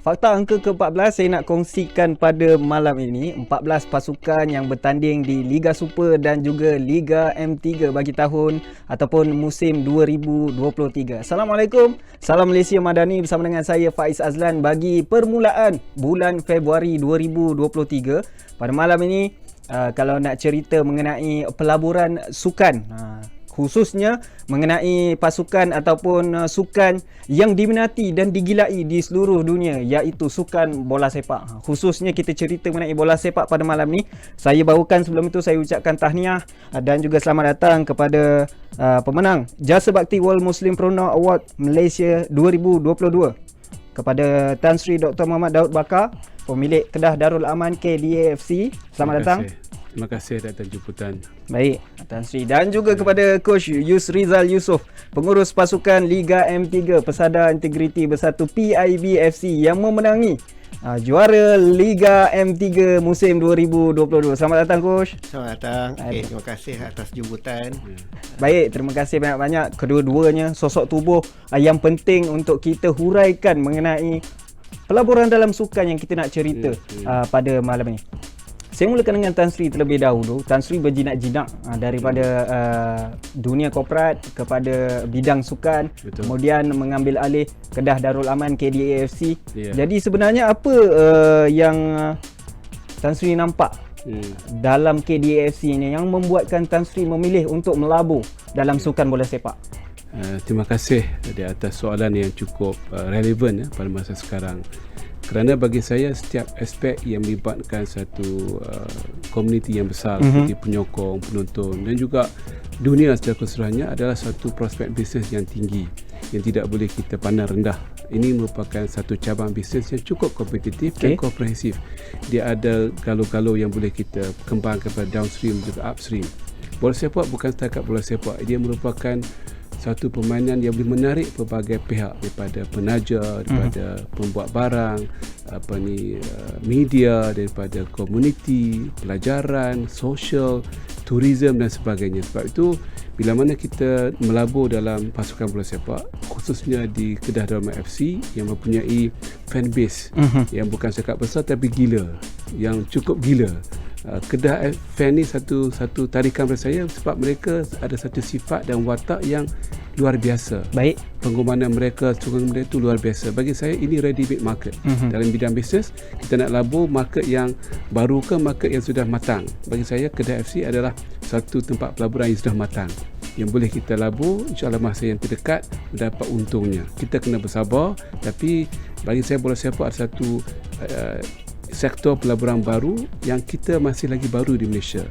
Fakta angka ke-14 saya nak kongsikan pada malam ini. 14 pasukan yang bertanding di Liga Super dan juga Liga M3 bagi tahun ataupun musim 2023. Assalamualaikum. Salam Malaysia Madani bersama dengan saya Faiz Azlan bagi permulaan bulan Februari 2023. Pada malam ini kalau nak cerita mengenai pelaburan sukan, khususnya mengenai pasukan ataupun sukan yang diminati dan digilai di seluruh dunia, iaitu sukan bola sepak. Khususnya kita cerita mengenai bola sepak pada malam ni. Saya bawakan sebelum itu saya ucapkan tahniah dan juga selamat datang kepada pemenang Jasa Bakti World Muslim Pronor Award Malaysia 2022 kepada Tan Sri Dr. Muhammad Daud Bakar, pemilik Kedah Darul Aman KDAFC. Selamat datang. Terima kasih atas jemputan. Baik, Tan Sri. Dan juga kepada Coach Yusrizal Yusof, pengurus pasukan Liga M3 Pesada Integriti Bersatu PIB FC yang memenangi juara Liga M3 musim 2022. Selamat datang, Coach. Selamat datang. Terima kasih atas jemputan. Baik, terima kasih banyak-banyak kedua-duanya sosok tubuh yang penting untuk kita huraikan mengenai pelaburan dalam sukan yang kita nak cerita pada malam ini. Saya mulakan dengan Tan Sri terlebih dahulu. Tan Sri berjinak-jinak daripada dunia korporat kepada bidang sukan. Betul. Kemudian mengambil alih Kedah Darul Aman KDAFC. Jadi sebenarnya apa yang Tan Sri nampak dalam KDAFC ini yang membuatkan Tan Sri memilih untuk melabur dalam sukan bola sepak? Terima kasih di atas soalan yang cukup relevan pada masa sekarang. Kerana bagi saya setiap aspek yang melibatkan satu komuniti yang besar seperti penyokong, penonton dan juga dunia secara keseluruhannya adalah satu prospek bisnes yang tinggi yang tidak boleh kita pandang rendah. Ini merupakan satu cabang bisnes yang cukup kompetitif dan komprehensif. Dia ada galau-galau yang boleh kita kembangkan pada downstream dan juga upstream. Bola sepak bukan setakat bola sepak, dia merupakan satu permainan yang boleh menarik pelbagai pihak, daripada penaja, daripada pembuat barang, media, daripada komuniti, pelajaran, sosial, tourism dan sebagainya. Sebab itu bila mana kita melabur dalam pasukan bola sepak, khususnya di Kedah Darul Aman FC yang mempunyai fan base yang bukan cakap besar tapi gila, yang cukup gila. Kedah fan ni satu tarikan pada saya sebab mereka ada satu sifat dan watak yang luar biasa. Baik. Pengorbanan mereka, sokongan mereka itu luar biasa. Bagi saya ini ready-made market. Dalam bidang bisnes, kita nak labur market yang baru ke market yang sudah matang. Bagi saya Kedah FC adalah satu tempat pelaburan yang sudah matang, yang boleh kita labur, insya-Allah masa yang terdekat mendapat untungnya. Kita kena bersabar, tapi bagi saya bola sepak ada satu sektor pelaburan baru yang kita masih lagi baru di Malaysia.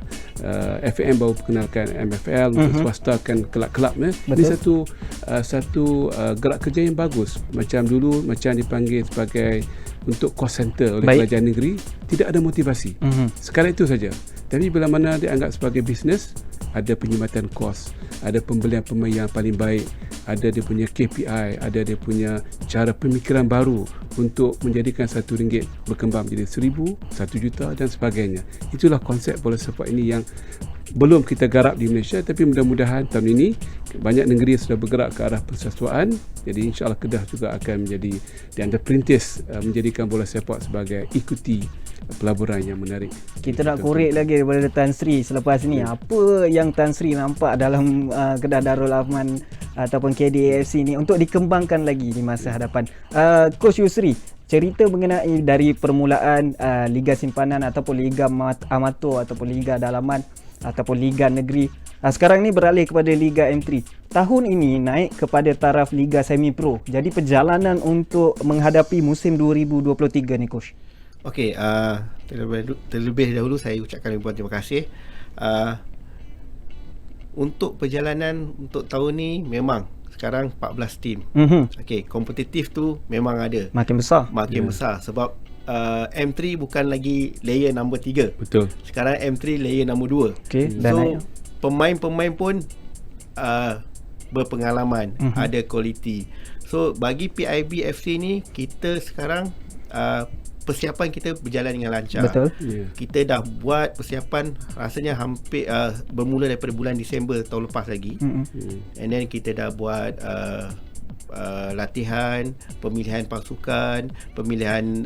FAM baru perkenalkan MFL, untuk swasta kan kelab-kelab. Ini satu gerak kerja yang bagus. Macam dulu macam dipanggil sebagai untuk cost center oleh kerajaan negeri, tidak ada motivasi. Sekali itu saja. Tapi bila mana dianggap sebagai bisnes, ada penyematan kos, ada pembelian pemain yang paling baik, ada dia punya KPI, ada dia punya cara pemikiran baru untuk menjadikan RM1 berkembang menjadi RM1,000, RM1,000,000 dan sebagainya. Itulah konsep bola sepak ini yang belum kita garap di Malaysia, tapi mudah-mudahan tahun ini banyak negeri sudah bergerak ke arah persatuan. Jadi insya-Allah Kedah juga akan menjadi di antara perintis menjadikan bola sepak sebagai ikuti pelaburan yang menarik. Kita nak korek lagi daripada Tan Sri selepas ni. Apa yang Tan Sri nampak dalam Kedah Darul Aman ataupun KDAFC ni untuk dikembangkan lagi di masa hadapan? Coach Yusri, cerita mengenai dari permulaan Liga Simpanan ataupun Liga Amatur ataupun Liga Dalaman ataupun Liga Negeri. Sekarang ni beralih kepada Liga M3. Tahun ini naik kepada taraf Liga Semi Pro. Jadi perjalanan untuk menghadapi musim 2023 ni, Coach. Okey, terlebih dahulu saya ucapkan ribuan terima kasih. Untuk perjalanan untuk tahun ni memang sekarang 14 tim. Okey, kompetitif tu memang ada. Makin besar. Makin besar sebab M3 bukan lagi layer nombor 3. Betul. Sekarang M3 layer nombor 2. Okey, so pemain-pemain pun berpengalaman, ada kualiti. So bagi PIB FC ni, kita sekarang persiapan kita berjalan dengan lancar. Betul. Kita dah buat persiapan rasanya hampir bermula daripada bulan Disember tahun lepas lagi. And then kita dah buat latihan, pemilihan pasukan, pemilihan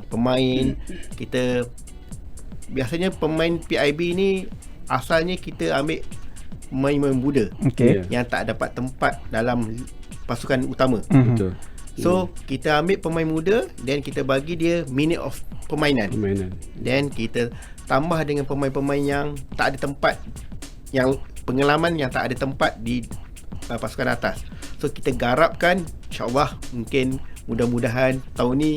pemain. Kita biasanya pemain PIB ni asalnya kita ambil pemain muda yang tak dapat tempat dalam pasukan utama. Betul. So kita ambil pemain muda dan kita bagi dia minute of permainan. Dan kita tambah dengan pemain-pemain yang tak ada tempat, yang pengalaman yang tak ada tempat di pasukan atas. So kita garapkan, insyaAllah mungkin mudah-mudahan tahun ni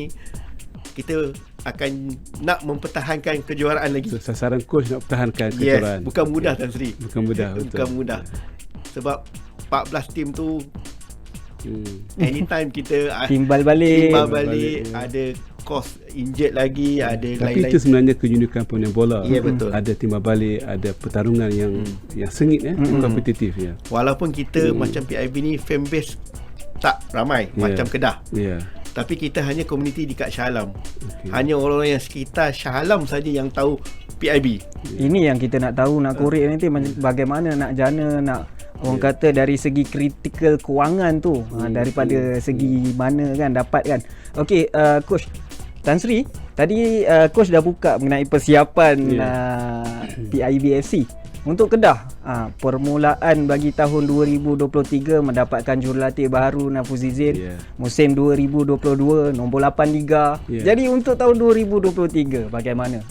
kita akan nak mempertahankan kejuaraan lagi. So, sasaran coach nak pertahankan kejuaraan. Bukan mudah Tan Sri. Bukan mudah. Bukan mudah. Sebab 14 tim tu anytime kita timbal balik, ada cost injured lagi, ada tapi lain-lain. itu sebenarnya keunikan pemain bola. Ya, betul. Ada timbal balik, ada pertarungan yang sengit, kompetitif ya. Walaupun kita macam PIB ni fan base tak ramai macam Kedah. Tapi kita hanya komuniti dekat Shah Alam. Hanya orang-orang yang sekitar Shah Alam saja yang tahu PIB. Ini yang kita nak tahu, nak korek nanti bagaimana nak jana, nak orang kata dari segi kritikal kewangan tu, daripada segi mana kan dapat kan. Okey, Coach Tan Sri, tadi Coach dah buka mengenai persiapan PIB FC untuk Kedah. Permulaan bagi tahun 2023 mendapatkan jurulatih baru Nafuzizin, musim 2022 nombor 8 Liga. Jadi untuk tahun 2023 bagaimana?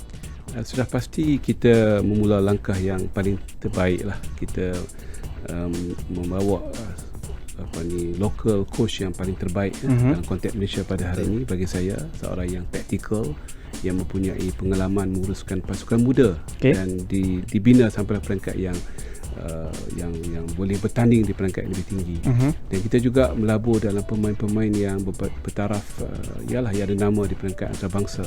Sudah pasti kita memula langkah yang paling terbaik lah. Kita membawa local coach yang paling terbaik dalam konteks Malaysia pada hari ini. Bagi saya, seorang yang taktikal, yang mempunyai pengalaman menguruskan pasukan muda dan dibina sampai peringkat yang boleh bertanding di peringkat yang lebih tinggi. Dan kita juga melabur dalam pemain-pemain yang bertaraf yang ada nama di peringkat antarabangsa.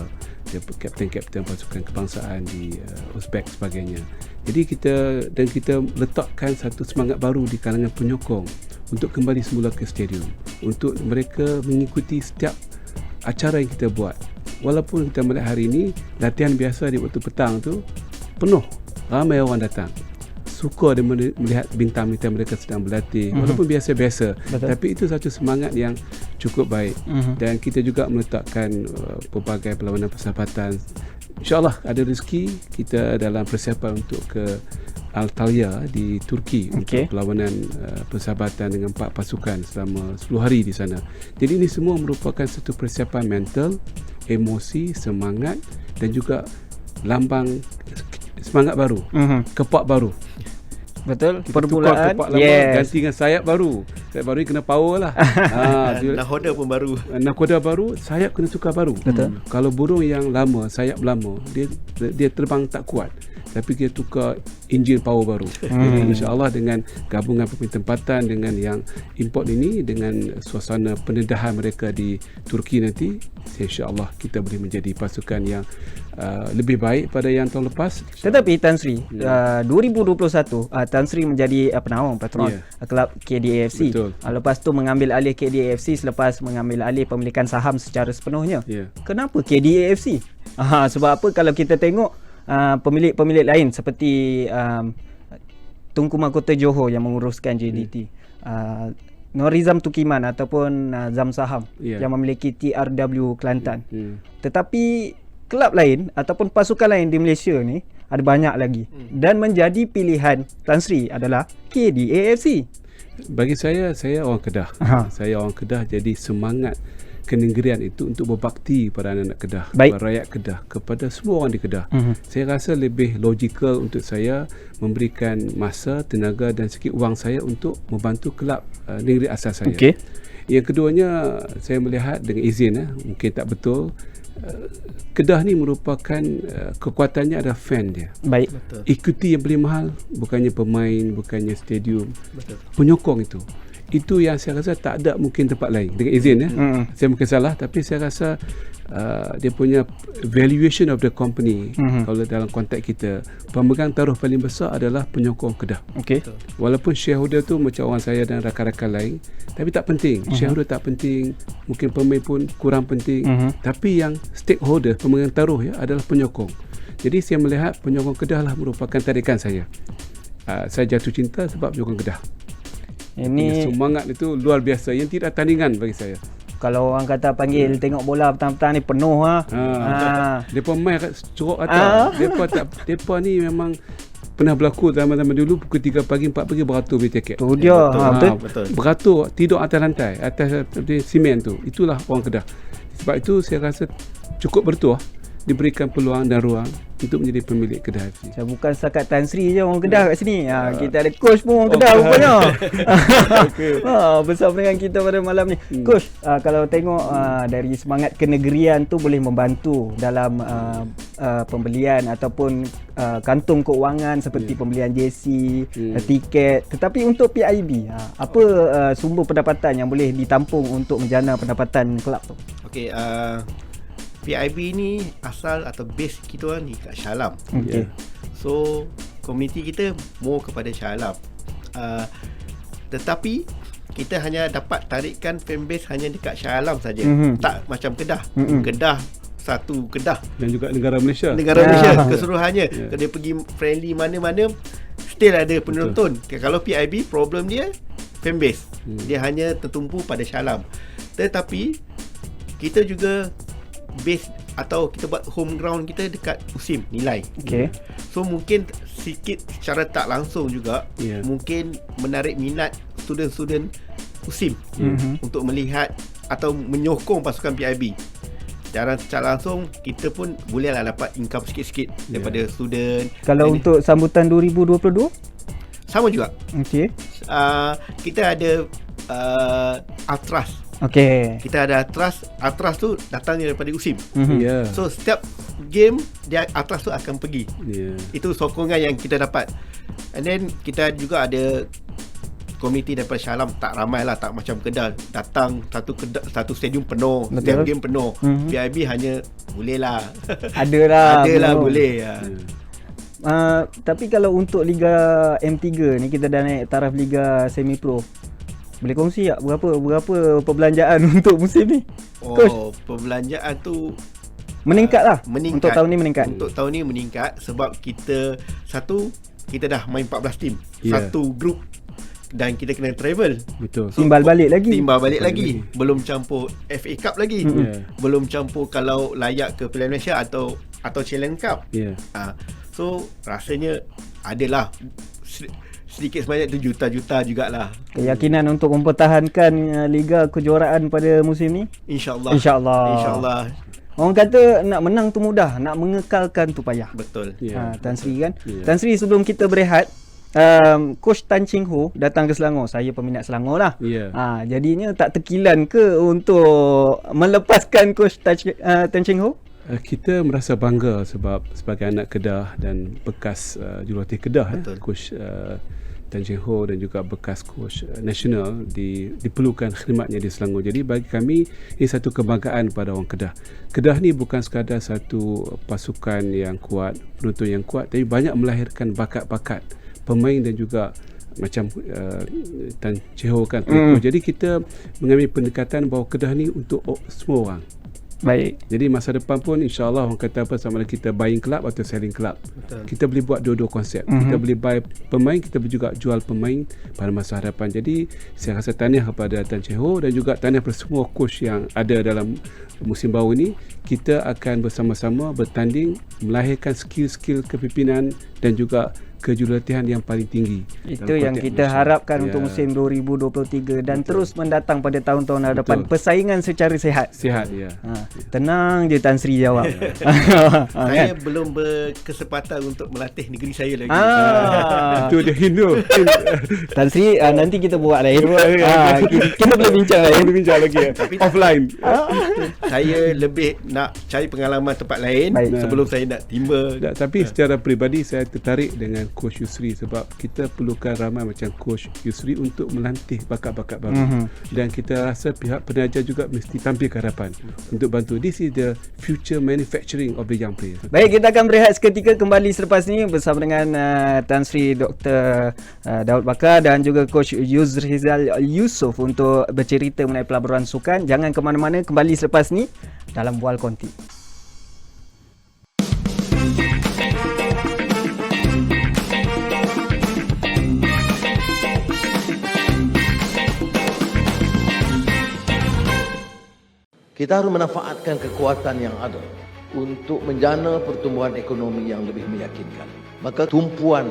Dia kapten-kapten pasukan kebangsaan di Uzbek sebagainya. Jadi kita letakkan satu semangat baru di kalangan penyokong untuk kembali semula ke stadium, untuk mereka mengikuti setiap acara yang kita buat. Walaupun kita melihat hari ini latihan biasa di waktu petang tu penuh, ramai orang datang, suka dia melihat bintang-bintang mereka sedang berlatih, walaupun biasa-biasa. Tapi itu satu semangat yang cukup baik. Dan kita juga meletakkan pelbagai perlawanan persahabatan. InsyaAllah ada rezeki kita dalam persiapan untuk ke Antalya di Turki untuk perlawanan persahabatan dengan 4 pasukan selama 10 hari di sana. Jadi ini semua merupakan satu persiapan mental, emosi, semangat dan juga lambang semangat baru, kepak baru. Betul, kita permulaan kepak lama, ganti dengan sayap baru. Sayap baru ni kena power lah. Nakhoda pun baru. Nakhoda baru, sayap kena tukar baru. Kalau burung yang lama, sayap lama, dia terbang tak kuat. Tapi kita tukar enjin power baru. Jadi insya-Allah dengan gabungan pemain tempatan dengan yang import ini, dengan suasana pendedahan mereka di Turki nanti, insya-Allah kita boleh menjadi pasukan yang lebih baik pada yang tahun lepas. Tetapi Tan Sri, 2021 Tan Sri menjadi penaung patron kelab KDAFC. Lepas tu mengambil alih KDAFC selepas mengambil alih pemilikan saham secara sepenuhnya. Kenapa KDAFC? Sebab apa kalau kita tengok pemilik-pemilik lain seperti Tunku Mahkota Johor yang menguruskan JDT, Norizam Tukiman ataupun Zam Saham yang memiliki TRW Kelantan. Tetapi kelab lain ataupun pasukan lain di Malaysia ni ada banyak lagi. Dan menjadi pilihan Tan Sri adalah KDAFC. Bagi saya orang Kedah. Saya orang Kedah, jadi semangat kenegerian itu untuk berbakti pada anak-anak Kedah, kepada rakyat Kedah, kepada semua orang di Kedah. Saya rasa lebih logikal untuk saya memberikan masa, tenaga dan sikit wang saya untuk membantu kelab negeri asal saya. Yang keduanya, saya melihat dengan izin, mungkin tak betul, Kedah ni merupakan kekuatannya adalah fan dia. Ikuti yang paling mahal bukannya pemain, bukannya stadium, penyokong itu. Itu yang saya rasa tak ada mungkin tempat lain. Dengan izin saya mungkin salah, tapi saya rasa dia punya valuation of the company, kalau dalam konteks kita, pemegang taruh paling besar adalah penyokong Kedah. Walaupun shareholder tu macam orang saya dan rakan-rakan lain, tapi tak penting. Shareholder tak penting, mungkin pemain pun kurang penting, tapi yang stakeholder, pemegang taruh adalah penyokong. Jadi saya melihat penyokong Kedah lah merupakan tarikan saya. Saya jatuh cinta sebab penyokong Kedah. Ini semangat itu luar biasa yang tidak tandingan bagi saya. kalau orang kata panggil tengok bola petang-petang ni penuh Depa main kat corok atas. Depa ni memang pernah berlaku zaman-zaman dulu pukul 3 pagi 4 pagi beratur beli tiket. Tu dia. Betul. Beratur tidur atas lantai, atas simen tu. Itulah orang Kedah. Sebab itu saya rasa cukup bertuah diberikan peluang dan ruang untuk menjadi pemilik Kedah FC. Macam bukan setakat Tan Sri je orang Kedah kat sini. Kita ada coach pun orang Kedah rupanya. Bersama dengan kita pada malam ni. Coach, kalau tengok dari semangat kenegerian tu boleh membantu dalam pembelian ataupun kantung keuangan seperti pembelian jersey, tiket. Tetapi untuk PIB, apa sumber pendapatan yang boleh ditampung untuk menjana pendapatan kelab tu? Okey, PIB ni asal atau base kita ni kat Shah Alam. Okey. So komuniti kita more kepada Shah Alam. Tetapi kita hanya dapat tarikkan fanbase hanya dekat Shah Alam saja. Tak macam Kedah. Kedah satu Kedah Dan juga negara Malaysia. Keseluruhannya. Kalau dia pergi friendly mana-mana still ada penonton. Kalau PIB problem dia fanbase. Dia hanya tertumpu pada Shah Alam. Tetapi kita juga base atau kita buat home ground kita dekat Usim Nilai. Okey. So mungkin sikit secara tak langsung juga mungkin menarik minat student-student Usim untuk melihat atau menyokong pasukan PIB. Secara langsung kita pun bolehlah dapat income sikit-sikit daripada student. Kalau untuk sambutan 2022 sama juga. okey. Kita ada Atras. Okey. Kita ada Atras tu datangnya daripada Usim. Ya. So setiap game dia Atlas tu akan pergi. Itu sokongan yang kita dapat. And then kita juga ada komiti daripada Shah Alam, tak ramai lah, tak macam Kedah datang satu stadium penuh. Betul. Setiap game penuh. PIB hanya boleh lah. Adalah boleh. Tapi kalau untuk Liga M3 ni kita dah naik taraf Liga Semi Pro. Boleh kongsi tak berapa perbelanjaan untuk musim ni? Coach, perbelanjaan tu meningkat lah. Meningkat. Untuk tahun ni meningkat. Untuk tahun ni meningkat sebab kita dah main 14 tim. Satu grup dan kita kena travel. Betul. Timbal balik lagi. Belum campur FA Cup lagi. Belum campur kalau layak ke Pilihan Malaysia atau Challenge Cup. So rasanya adalah sedikit sebanyak tu juta-juta jugalah. Keyakinan untuk mempertahankan Liga Kejuaraan pada musim ni? InsyaAllah. Orang kata nak menang tu mudah, nak mengekalkan tu payah. Betul. Tan Sri kan? Tan Sri, sebelum kita berehat, Coach Tan Cheng Ho datang ke Selangor. Saya peminat Selangor lah. Jadinya tak terkilan ke untuk melepaskan Coach Tan Cheng Ho? Kita merasa bangga sebab sebagai anak Kedah dan bekas jurulatih Kedah, Coach Tan Cheng Ho dan juga bekas coach nasional diperlukan khidmatnya di Selangor. Jadi bagi kami ini satu kebanggaan pada orang Kedah. Kedah ni bukan sekadar satu pasukan yang kuat, penonton yang kuat, tapi banyak melahirkan bakat-bakat pemain dan juga macam Tan Cheng Ho kan. Jadi kita mengambil pendekatan bahawa Kedah ni untuk semua orang. Baik. Jadi masa depan pun insya-Allah orang kata apa, sama ada kita buying club atau selling club. Kita boleh buat dua-dua konsep. Kita boleh buy pemain, kita boleh juga jual pemain pada masa hadapan. Jadi saya rasa tahniah kepada Tan Cheng Ho dan juga tahniah kepada semua coach yang ada dalam musim baru ini. Kita akan bersama-sama bertanding melahirkan skill-skill kepimpinan dan juga kejurulatihan yang paling tinggi. Itu yang kita harapkan untuk musim 2023 dan terus mendatang pada tahun-tahun hadapan. Persaingan secara sihat. Tenang je Tan Sri jawab. Saya belum berkesempatan untuk melatih negeri saya lagi. Itu dia Hindu. Tan Sri, nanti kita buat lain. Kita boleh bincang lagi. Offline. Saya lebih nak cari pengalaman tempat lain sebelum saya nak timba. Tapi secara peribadi saya tertarik dengan Coach Yusri sebab kita perlukan ramai macam Coach Yusri untuk melantik bakat-bakat baru. Dan kita rasa pihak penaja juga mesti tampil ke hadapan untuk bantu. This is the future manufacturing of the young players. Baik, kita akan berehat seketika, kembali selepas ni bersama dengan Tan Sri Dr. Daud Bakar dan juga Coach Yusrizal Yusof untuk bercerita mengenai pelaburan sukan. Jangan ke mana-mana, kembali selepas ni dalam Bual Konti. Kita harus memanfaatkan kekuatan yang ada untuk menjana pertumbuhan ekonomi yang lebih meyakinkan. Maka tumpuan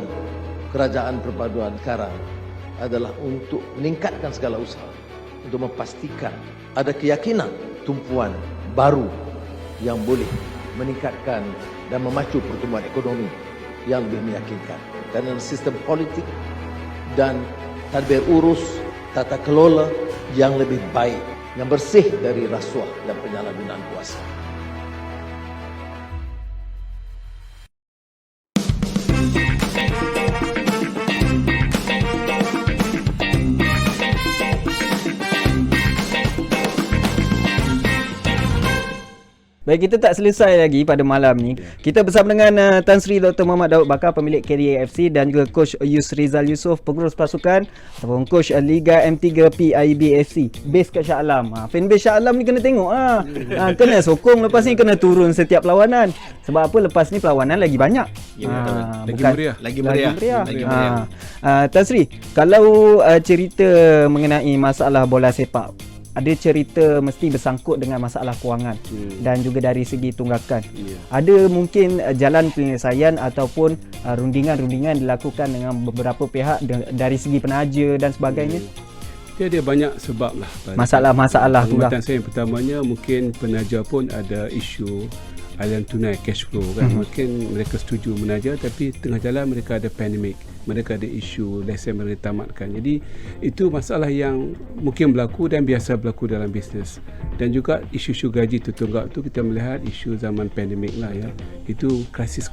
kerajaan perpaduan sekarang adalah untuk meningkatkan segala usaha untuk memastikan ada keyakinan tumpuan baru yang boleh meningkatkan dan memacu pertumbuhan ekonomi yang lebih meyakinkan. Kerana sistem politik dan tadbir urus tata kelola yang lebih baik, yang bersih dari rasuah dan penyalahgunaan kuasa. Baik, kita tak selesai lagi pada malam ni. Kita bersama dengan Tan Sri Dr. Muhammad Daud Bakar, pemilik KDA-FC, dan juga Coach Yusrizal Yusof, pengurus pasukan ataupun Coach Liga M3 PIB-FC. Base kat Shah Alam. Fanbase Shah Alam ni kena tengok. Kena sokong, lepas ni kena turun setiap perlawanan. Sebab apa? Lepas ni perlawanan lagi banyak. Ya, betul. Lagi meriah. Lagi meriah. Tan Sri, kalau cerita mengenai masalah bola sepak, ada cerita mesti bersangkut dengan masalah kewangan dan juga dari segi tunggakan. Ada mungkin jalan penyelesaian ataupun rundingan-rundingan dilakukan dengan beberapa pihak dari segi penaja dan sebagainya. Dia ada banyak sebab lah. Masalah-masalah tu lah. Pengamatan saya yang pertamanya, mungkin penaja pun ada isu aliran tunai, cash flow kan. Mungkin mereka setuju menaja, tapi tengah jalan mereka ada pandemik, mereka ada isu lesen mereka tamatkan. Jadi itu masalah yang mungkin berlaku dan biasa berlaku dalam bisnes. Dan juga isu-isu gaji tertunggak tu kita melihat isu zaman pandemik lah ya. Itu krisis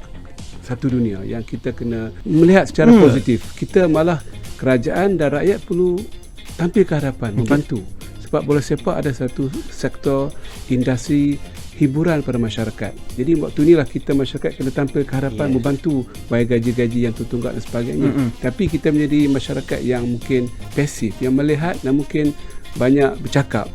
satu dunia yang kita kena melihat secara positif. Kita malah kerajaan dan rakyat perlu tampil ke hadapan, membantu. Sebab bola sepak ada satu sektor industri hiburan pada masyarakat. Jadi waktu inilah kita masyarakat kena tampil ke hadapan, membantu bayar gaji-gaji yang tertunggak dan sebagainya. Tapi kita menjadi masyarakat yang mungkin pasif, yang melihat dan mungkin banyak bercakap.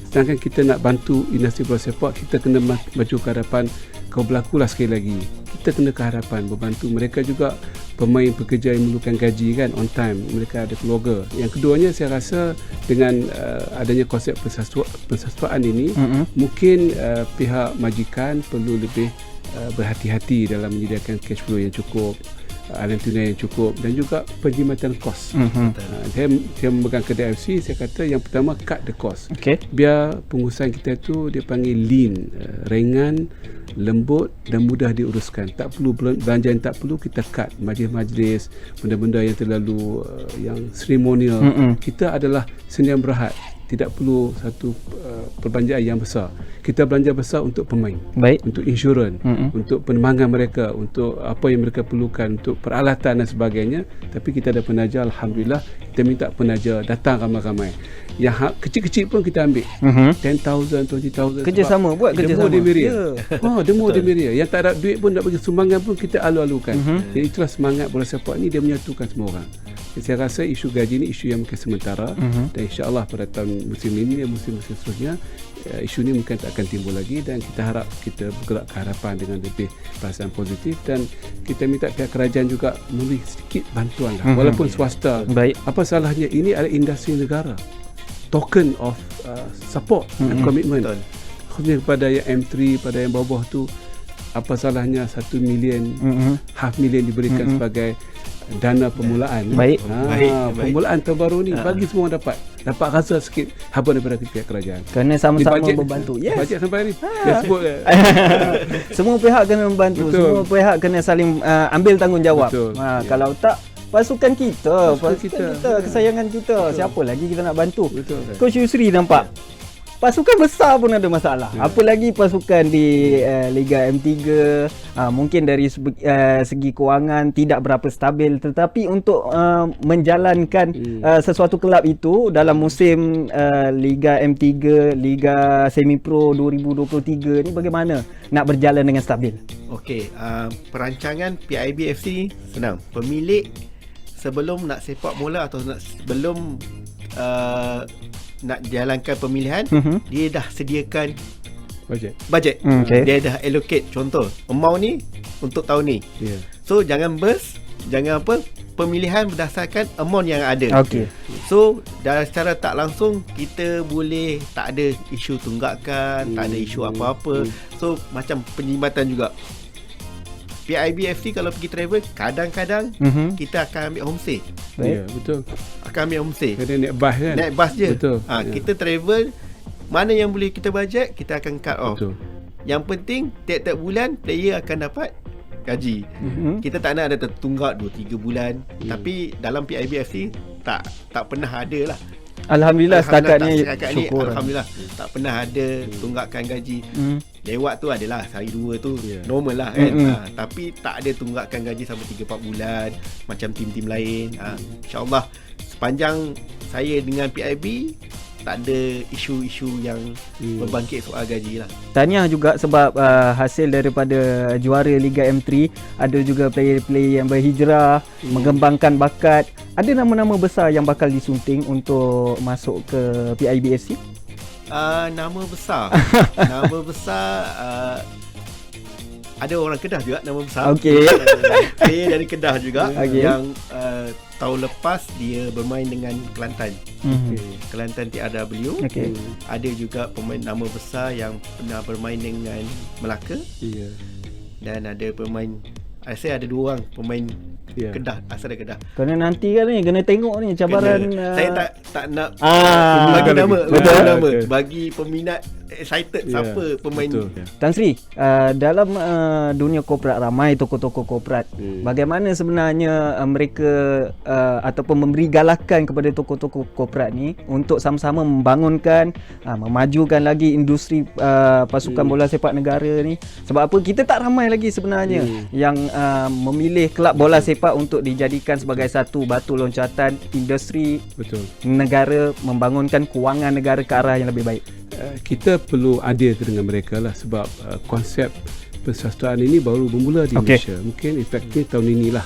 Sedangkan kita nak bantu industri bola sepak, kita kena maju ke hadapan. Kau berlakulah sekali lagi. Kita kena ke hadapan, membantu mereka juga. Pemain pekerja yang memerlukan gaji kan, on time, mereka ada keluarga. Yang keduanya saya rasa dengan adanya konsep persatuan ini, mungkin pihak majikan perlu lebih berhati-hati dalam menyediakan cash flow yang cukup, aliran tunai yang cukup, dan juga penjimatan kos. Saya memegang kedai FC, saya kata yang pertama, cut the cost. Biar pengurusan kita tu dia panggil lean, ringan, lembut dan mudah diuruskan. Tak perlu belanja yang tak perlu kita cut. Majlis-majlis, benda-benda yang terlalu yang seremonial. Kita adalah senian berhad, tidak perlu satu perbelanjaan yang besar. Kita belanja besar untuk pemain, untuk insurans, untuk penemangan mereka, untuk apa yang mereka perlukan, untuk peralatan dan sebagainya. Tapi kita ada penaja, alhamdulillah, kita minta penaja datang ramai-ramai. Yang kecil-kecil pun kita ambil, 10,000, 20,000. Kerjasama, buat kerjasama. Demo demiria. Yang tak ada duit pun nak bagi sumbangan pun kita alu-alukan. Jadi itulah semangat bola sepak ni, dia menyatukan semua orang. Jadi saya rasa isu gaji ni isu yang mungkin sementara, dan insya-Allah pada tahun musim ini dan musim-musim seterusnya isu ni mungkin tak akan timbul lagi, dan kita harap kita bergerak ke hadapan dengan lebih perasaan positif, dan kita minta pihak kerajaan juga memberi sedikit bantuan lah, walaupun swasta. Apa salahnya, ini adalah industri negara, token of support and commitment. Khususnya kepada yang M3, pada yang bawah tu, apa salahnya 1 million, half million diberikan sebagai dana permulaan. Permulaan terbaru ni bagi semua orang dapat rasa sikit haba daripada pihak kerajaan. Kerana sama-sama membantu. Bajet sampai ni dia sebut semua pihak kena membantu. Semua pihak kena saling ambil tanggungjawab. Kalau tak, pasukan kita, kesayangan kita, siapa lagi kita nak bantu? Coach Yusri nampak pasukan besar pun ada masalah. Apa lagi pasukan di Liga M3, mungkin dari segi kewangan tidak berapa stabil, tetapi untuk menjalankan sesuatu kelab itu dalam musim Liga M3, Liga Semi Pro 2023 ni bagaimana nak berjalan dengan stabil? Okey, perancangan PIB FC senang. Pemilik sebelum nak sepak bola atau sebelum nak jalankan pemilihan, dia dah sediakan bajet. Dia dah allocate, contoh amount ni untuk tahun ni. So jangan burst, jangan apa, pemilihan berdasarkan amount yang ada. Okey. So secara tak langsung kita boleh tak ada isu tunggakan, tak ada isu apa-apa. So macam penjimatan juga. PIBFC kalau pergi travel, kadang-kadang kita akan ambil homestay. Ya, betul. Akan ambil homestay. Kadang naik bas kan. Naik bas je. Betul. Kita travel, mana yang boleh kita budget, kita akan cut off. Betul. Yang penting tiap-tiap bulan player akan dapat gaji. Kita tak nak ada tertunggak 2-3 bulan. Tapi dalam PIBFC tak pernah ada lah. Alhamdulillah setakat ni syukur. Alhamdulillah tak pernah ada tunggakan gaji. Lewat tu adalah sehari dua tu normal lah kan. Tapi tak ada tunggakan gaji sampai 3-4 bulan macam tim-tim lain. InsyaAllah sepanjang saya dengan PIB tak ada isu-isu yang berbangkit soal gaji lah. Tahniah juga sebab hasil daripada juara Liga M3, ada juga player-player yang berhijrah, mengembangkan bakat. Ada nama-nama besar yang bakal disunting untuk masuk ke PIBFC? Nama besar. Nama besar ada orang Kedah juga nama besar. Okey. Player dari Kedah juga yang tahun lepas dia bermain dengan Kelantan. Kelantan TRW. Ada juga pemain nama besar yang pernah bermain dengan Melaka. Dan ada pemain, saya ada 2 orang pemain Kedah, asal dari Kedah. Kerana nanti kan ni kena tengok ni cabaran. Saya tak nak bagi nama, betul. bagi peminat excited siapa pemain. Tan Sri, dalam dunia korporat ramai tokoh-tokoh korporat. Bagaimana sebenarnya mereka ataupun memberi galakan kepada tokoh-tokoh korporat ni untuk sama-sama membangunkan, memajukan lagi industri pasukan bola sepak negara ni? Sebab apa? Kita tak ramai lagi sebenarnya yang memilih kelab bola sepak untuk dijadikan sebagai satu batu loncatan industri negara, membangunkan kewangan negara ke arah yang lebih baik. Kita perlu adil dengan mereka lah sebab konsep persatuan ini baru bermula di Malaysia. Mungkin efektif tahun inilah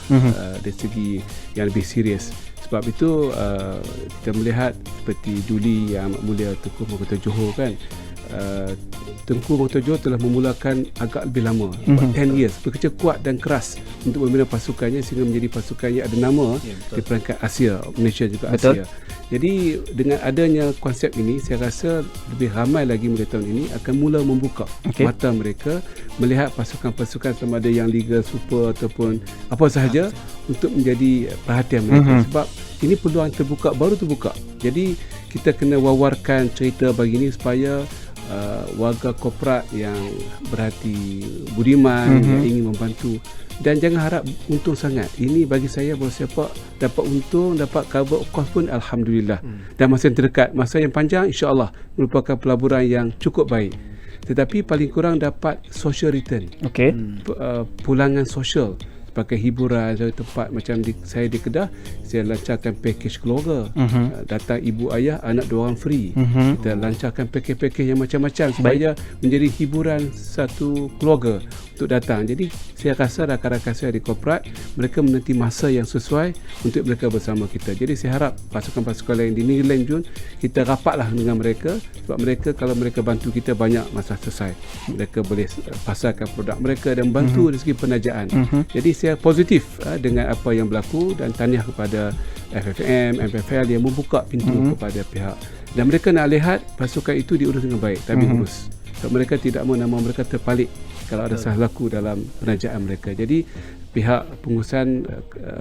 dari segi yang lebih serius. Sebab itu kita melihat seperti Juli yang amat mulia Tengku Mahkota Johor kan, Tengku Mahkota Johor telah memulakan agak lebih lama, 10 years, bekerja kuat dan keras untuk membina pasukannya sehingga menjadi pasukan yang ada nama di peringkat Asia, Malaysia juga Asia. Jadi dengan adanya konsep ini, saya rasa lebih ramai lagi mulai tahun ini akan mula membuka mata mereka melihat pasukan-pasukan sama ada yang Liga Super ataupun apa sahaja untuk menjadi perhatian mereka. Sebab ini peluang terbuka, baru terbuka. Jadi kita kena wawarkan cerita bagi ini supaya warga korporat yang berhati budiman, yang ingin membantu, dan jangan harap untung sangat. Ini bagi saya bola sepak dapat untung, dapat cover cost pun alhamdulillah. Dan masa yang terdekat, masa yang panjang insya-Allah merupakan pelaburan yang cukup baik. Tetapi paling kurang dapat social return. Pulangan sosial sebagai hiburan dari tempat macam saya di Kedah, saya lancarkan package keluarga. Datang ibu ayah, anak 2 orang free. Kita lancarkan package-package yang macam-macam supaya menjadi hiburan satu keluarga untuk datang. Jadi saya rasa rakan-rakan saya di korporat, mereka menanti masa yang sesuai untuk mereka bersama kita. Jadi saya harap pasukan-pasukan lain di Negeri Lain kita rapatlah dengan mereka, sebab mereka kalau mereka bantu kita banyak masa selesai. Mereka boleh pasarkan produk mereka dan bantu dari segi penajaan. Jadi saya positif dengan apa yang berlaku dan tahniah kepada FFM, MPFL yang membuka pintu kepada pihak, dan mereka nak lihat pasukan itu diurus dengan baik, tapi urus. Sebab mereka tidak mahu nama mereka terpalit kalau ada salah laku dalam penajaan mereka. Jadi pihak pengurusan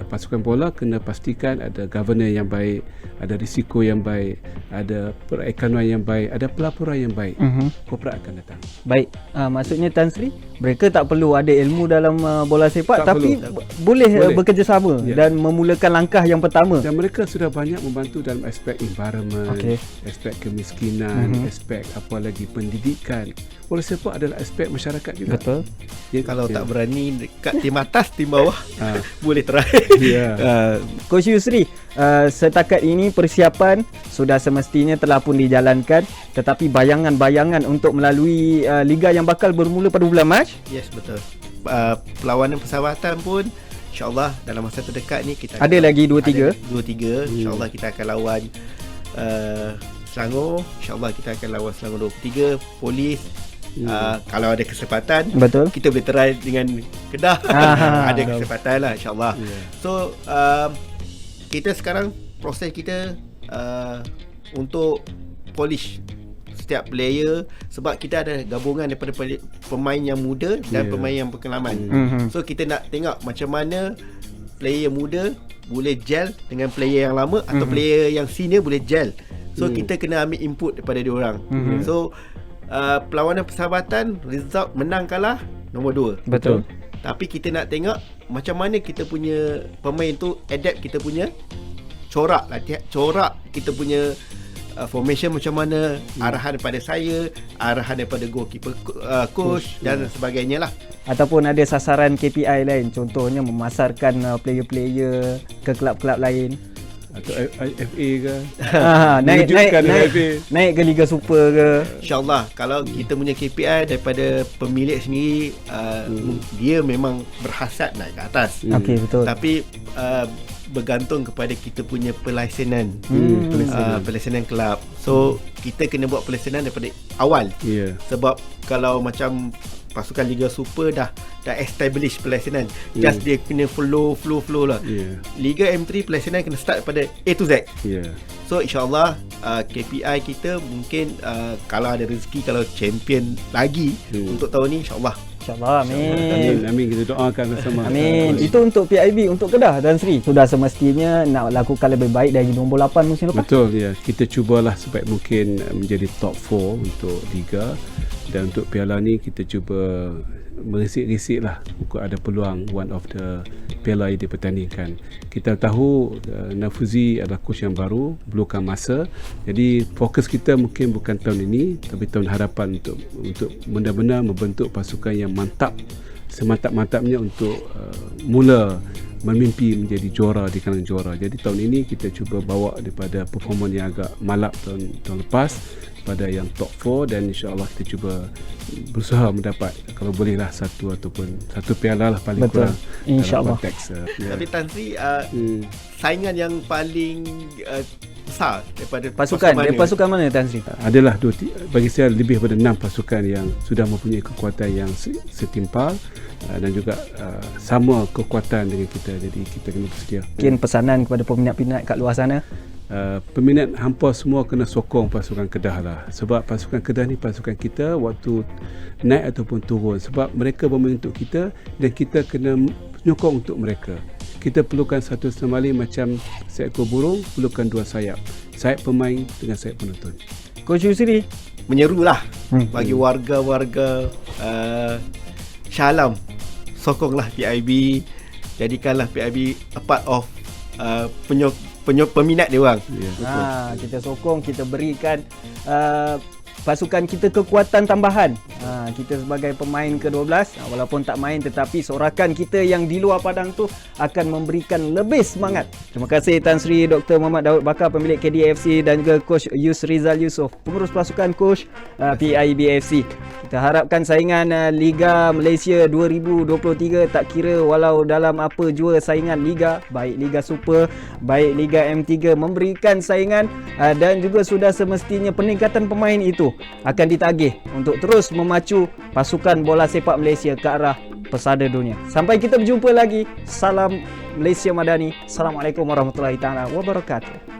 pasukan bola kena pastikan ada governor yang baik, ada risiko yang baik, ada perekonomian yang baik, ada pelaporan yang baik. Korporat akan datang. Baik, maksudnya Tan Sri, mereka tak perlu ada ilmu dalam bola sepak, tapi boleh bekerjasama dan memulakan langkah yang pertama. Dan mereka sudah banyak membantu dalam aspek environment, aspek kemiskinan, aspek apa lagi pendidikan. Bola sepak adalah aspek masyarakat juga. Betul. Kalau tak berani dekat tim atas, tim bawah boleh try. Coach Yusri, setakat ini persiapan sudah semestinya telah pun dijalankan, tetapi bayangan-bayangan untuk melalui liga yang bakal bermula pada bulan Mac? Yes, betul. Perlawanan persahabatan pun insya-Allah dalam masa terdekat ni kita ada lagi 2-3. Insya-Allah kita akan lawan Selangor. InsyaAllah kita akan lawan Selangor 23, Polis, Kalau ada kesempatan, Betul. kita boleh try dengan Kedah. Ada kesempatan lah, insyaAllah. So kita sekarang proses kita untuk polish setiap player, sebab kita ada gabungan daripada pemain yang muda dan pemain yang berpengalaman. So kita nak tengok macam mana player yang muda boleh gel dengan player yang lama, atau player yang senior boleh gel. So kita kena ambil input daripada diorang. So perlawanan persahabatan, result menang kalah nombor 2. Betul. Tapi kita nak tengok macam mana kita punya pemain tu adapt kita punya corak latihan, corak kita punya formation macam mana, arahan daripada saya, arahan daripada goalkeeper, coach dan sebagainya lah. Ataupun ada sasaran KPI lain, contohnya memasarkan player-player ke kelab-kelab lain. Atau FA ke? Naik ke Liga Super ke? InsyaAllah kalau kita punya KPI daripada pemilik sendiri, dia memang berhasrat naik ke atas. Okey, betul. Tapi bergantung kepada kita punya pelaisenan, pelaisenan kelab. So kita kena buat pelaisenan daripada awal. Sebab kalau macam pasukan Liga Super dah establish pelaisenan, just dia kena flow lah. Liga M3 pelaisenan kena start daripada A to Z. So insyaAllah KPI kita mungkin kalau ada rezeki, kalau champion lagi untuk tahun ni, insyaAllah. InsyaAllah, amin. Amin, kita doakan bersama. Amin. Itu untuk PIB, untuk Kedah dan Sri. Sudah semestinya nak lakukan lebih baik dari nombor 8 musim lepas. Betul, ya. Kita cubalah sebaik mungkin menjadi top 4 untuk Liga. Dan untuk piala ni kita cuba merisik-risik lah untuk ada peluang one of the piala yang dipertandingkan. Kita tahu Nafuzi adalah coach yang baru, perlukan masa. Jadi fokus kita mungkin bukan tahun ini, tapi tahun hadapan untuk benar-benar membentuk pasukan yang mantap, semantap-mantapnya untuk mula memimpi menjadi juara di kalangan juara. Jadi tahun ini kita cuba bawa daripada performa yang agak malap tahun lepas pada yang top 4, dan insya-Allah kita cuba berusaha mendapat kalau bolehlah satu piala lah paling betul, kurang. Insya-Allah. Tapi Tan Sri, saingan yang paling besar daripada pasukan mana Tan Sri? Adalah bagi saya lebih daripada 6 pasukan yang sudah mempunyai kekuatan yang setimpal dan juga sama kekuatan dengan kita. Jadi kita kena bersedia. Mungkin pesanan kepada peminat-peminat kat luar sana? Peminat hampa semua kena sokong pasukan Kedah lah, sebab pasukan Kedah ni pasukan kita waktu naik ataupun turun, sebab mereka bermain untuk kita dan kita kena menyokong untuk mereka. Kita perlukan satu sama lain macam seekor burung perlukan dua sayap pemain dengan sayap penonton. Coach Yusri menyerulah bagi warga-warga Shah Alam, sokonglah PIB, jadikanlah PIB a part of peminat dia orang. Kita sokong, kita berikan pasukan kita kekuatan tambahan. Kita sebagai pemain ke-12 walaupun tak main, tetapi sorakan kita yang di luar padang tu akan memberikan lebih semangat. Terima kasih Tan Sri Dr. Muhammad Daud Bakar, pemilik KDFC, dan juga Coach Yusrizal Yusof, pengurus pasukan coach PIB FC. Kita harapkan saingan Liga Malaysia 2023, tak kira walau dalam apa jua saingan Liga, baik Liga Super, baik Liga M3, memberikan saingan dan juga sudah semestinya peningkatan pemain itu akan ditagih untuk terus memacu pasukan bola sepak Malaysia ke arah pesada dunia. Sampai kita berjumpa lagi. Salam Malaysia Madani. Assalamualaikum warahmatullahi taala wabarakatuh.